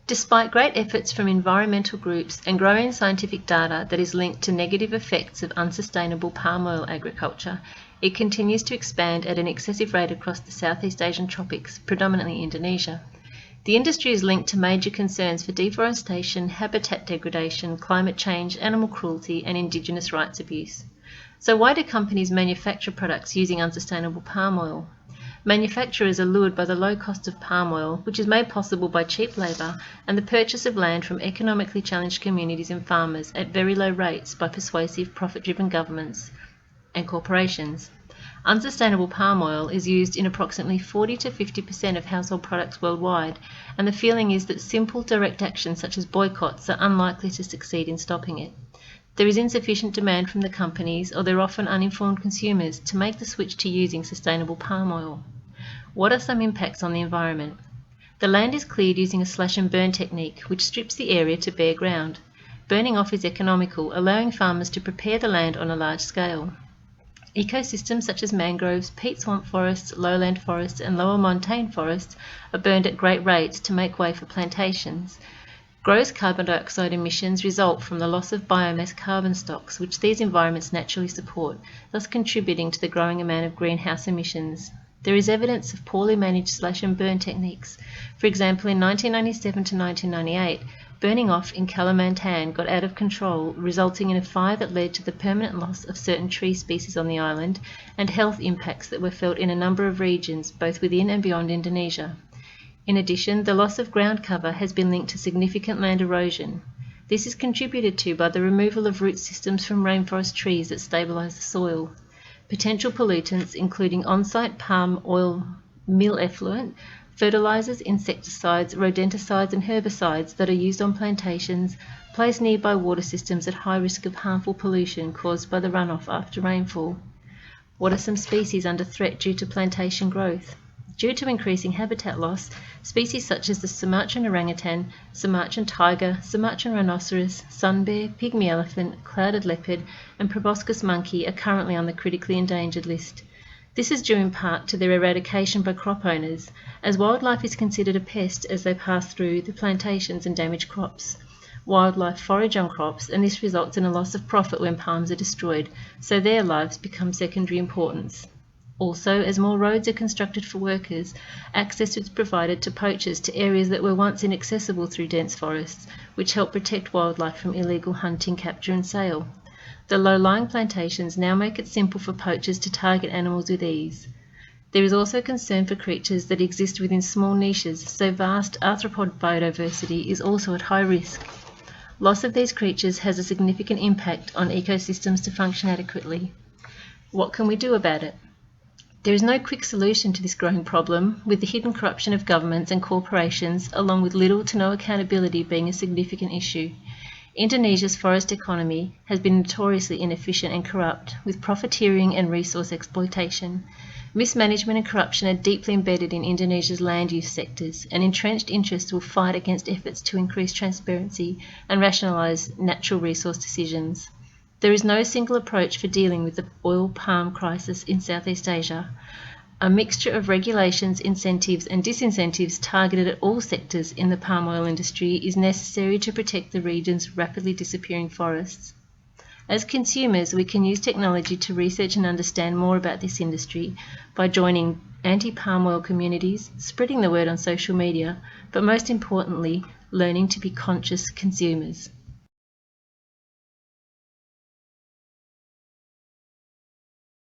Despite great efforts from environmental groups and growing scientific data that is linked to negative effects of unsustainable palm oil agriculture, it continues to expand at an excessive rate across the Southeast Asian tropics, predominantly Indonesia. The industry is linked to major concerns for deforestation, habitat degradation, climate change, animal cruelty, and Indigenous rights abuse. So why do companies manufacture products using unsustainable palm oil? Manufacturers are lured by the low cost of palm oil, which is made possible by cheap labour and the purchase of land from economically challenged communities and farmers at very low rates by persuasive profit-driven governments and corporations. Unsustainable palm oil is used in approximately 40 to 50% of household products worldwide, and the feeling is that simple direct actions such as boycotts are unlikely to succeed in stopping it. There is insufficient demand from the companies, or they're often uninformed consumers, to make the switch to using sustainable palm oil. What are some impacts on the environment? The land is cleared using a slash and burn technique, which strips the area to bare ground. Burning off is economical, allowing farmers to prepare the land on a large scale. Ecosystems such as mangroves, peat swamp forests, lowland forests, and lower montane forests are burned at great rates to make way for plantations. Gross carbon dioxide emissions result from the loss of biomass carbon stocks, which these environments naturally support, thus contributing to the growing amount of greenhouse emissions. There is evidence of poorly managed slash and burn techniques. For example, in 1997 to 1998, burning off in Kalimantan got out of control, resulting in a fire that led to the permanent loss of certain tree species on the island and health impacts that were felt in a number of regions, both within and beyond Indonesia. In addition, the loss of ground cover has been linked to significant land erosion. This is contributed to by the removal of root systems from rainforest trees that stabilise the soil. Potential pollutants, including on-site palm oil mill effluent, fertilizers, insecticides, rodenticides and herbicides that are used on plantations, place nearby water systems at high risk of harmful pollution caused by the runoff after rainfall. What are some species under threat due to plantation growth? Due to increasing habitat loss, species such as the Sumatran orangutan, Sumatran tiger, Sumatran rhinoceros, sun bear, pygmy elephant, clouded leopard, and proboscis monkey are currently on the critically endangered list. This is due in part to their eradication by crop owners, as wildlife is considered a pest as they pass through the plantations and damage crops. Wildlife forage on crops, and this results in a loss of profit when palms are destroyed, so their lives become secondary importance. Also, as more roads are constructed for workers, access is provided to poachers to areas that were once inaccessible through dense forests, which help protect wildlife from illegal hunting, capture and sale. The low-lying plantations now make it simple for poachers to target animals with ease. There is also concern for creatures that exist within small niches, so vast arthropod biodiversity is also at high risk. Loss of these creatures has a significant impact on ecosystems to function adequately. What can we do about it? There is no quick solution to this growing problem, with the hidden corruption of governments and corporations, along with little to no accountability, being a significant issue. Indonesia's forest economy has been notoriously inefficient and corrupt, with profiteering and resource exploitation. Mismanagement and corruption are deeply embedded in Indonesia's land use sectors, and entrenched interests will fight against efforts to increase transparency and rationalise natural resource decisions. There is no single approach for dealing with the oil palm crisis in Southeast Asia. A mixture of regulations, incentives and disincentives targeted at all sectors in the palm oil industry is necessary to protect the region's rapidly disappearing forests. As consumers, we can use technology to research and understand more about this industry by joining anti-palm oil communities, spreading the word on social media, but most importantly, learning to be conscious consumers.